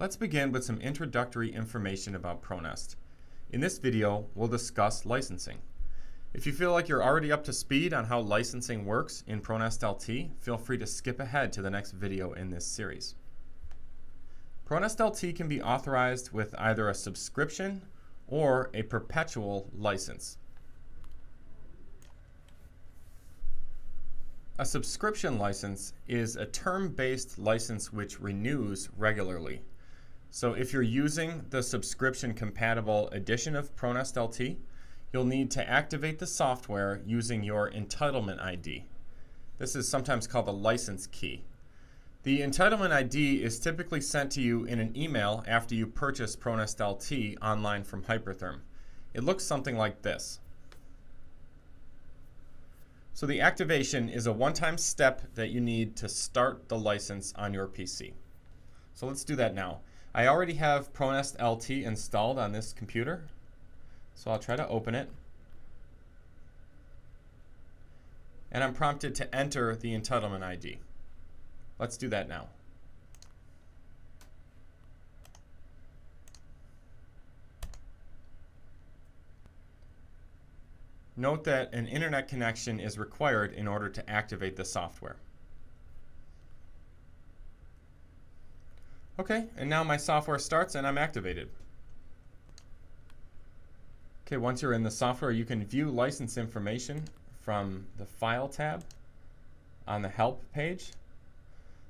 Let's begin with some introductory information about ProNest. In this video, we'll discuss licensing. If you feel like you're already up to speed on how licensing works in ProNest LT, feel free to skip ahead to the next video in this series. ProNest LT can be authorized with either a subscription or a perpetual license. A subscription license is a term-based license which renews regularly. So if you're using the subscription-compatible edition of ProNest LT, you'll need to activate the software using your entitlement ID. This is sometimes called the license key. The entitlement ID is typically sent to you in an email after you purchase ProNest LT online from Hypertherm. It looks something like this. So the activation is a one-time step that you need to start the license on your PC. So let's do that now. I already have ProNest LT installed on this computer, so I'll try to open it. And I'm prompted to enter the entitlement ID. Let's do that now. Note that an internet connection is required in order to activate the software. Okay, and now my software starts and I'm activated. Okay, once you're in the software, you can view license information from the File tab on the Help page.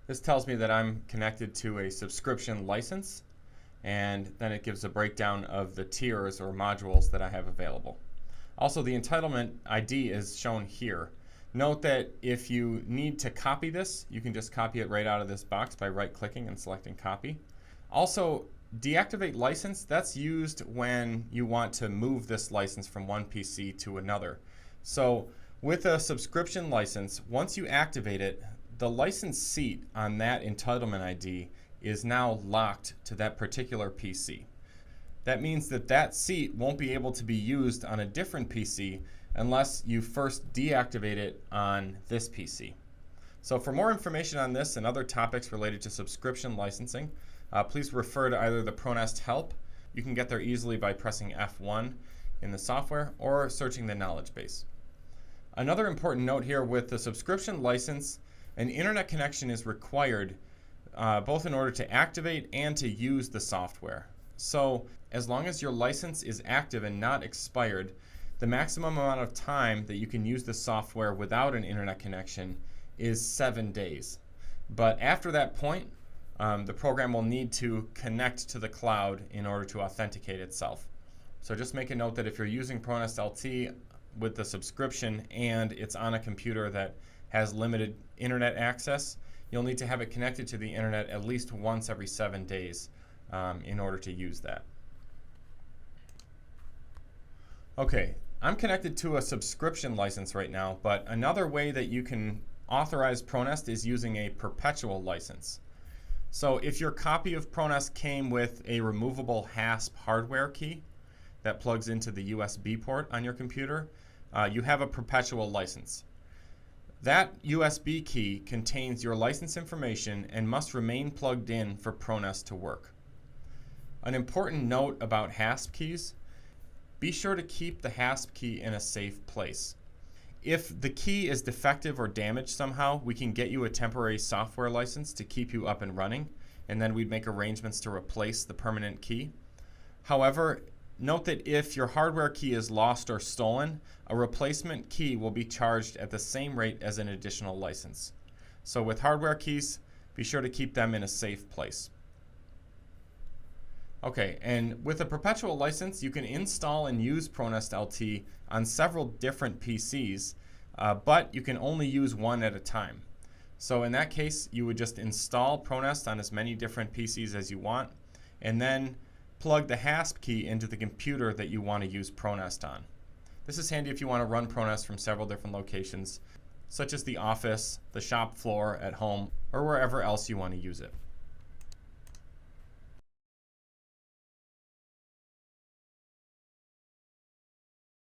This tells me that I'm connected to a subscription license, and then it gives a breakdown of the tiers or modules that I have available. Also, the entitlement ID is shown here. Note that if you need to copy this, you can just copy it right out of this box by right-clicking and selecting Copy. Also, deactivate license, that's used when you want to move this license from one PC to another. So with a subscription license, once you activate it, the license seat on that entitlement ID is now locked to that particular PC. That means that that seat won't be able to be used on a different PC unless you first deactivate it on this PC. So for more information on this and other topics related to subscription licensing, please refer to either the ProNest Help. You can get there easily by pressing F1 in the software or searching the knowledge base. Another important note here with the subscription license, an internet connection is required both in order to activate and to use the software. So as long as your license is active and not expired, the maximum amount of time that you can use the software without an internet connection is 7 days. But after that point, the program will need to connect to the cloud in order to authenticate itself. So just make a note that if you're using ProNest LT with the subscription and it's on a computer that has limited internet access, you'll need to have it connected to the internet at least once every 7 days in order to use that. Okay, I'm connected to a subscription license right now, but another way that you can authorize ProNest is using a perpetual license. So if your copy of ProNest came with a removable HASP hardware key that plugs into the USB port on your computer, you have a perpetual license. That USB key contains your license information and must remain plugged in for ProNest to work. An important note about HASP keys: be sure to keep the HASP key in a safe place. If the key is defective or damaged somehow, we can get you a temporary software license to keep you up and running, and then we'd make arrangements to replace the permanent key. However, note that if your hardware key is lost or stolen, a replacement key will be charged at the same rate as an additional license. So with hardware keys, be sure to keep them in a safe place. Okay, and with a perpetual license, you can install and use ProNest LT on several different PCs, but you can only use one at a time. So in that case, you would just install ProNest on as many different PCs as you want, and then plug the HASP key into the computer that you want to use ProNest on. This is handy if you want to run ProNest from several different locations, such as the office, the shop floor, at home, or wherever else you want to use it.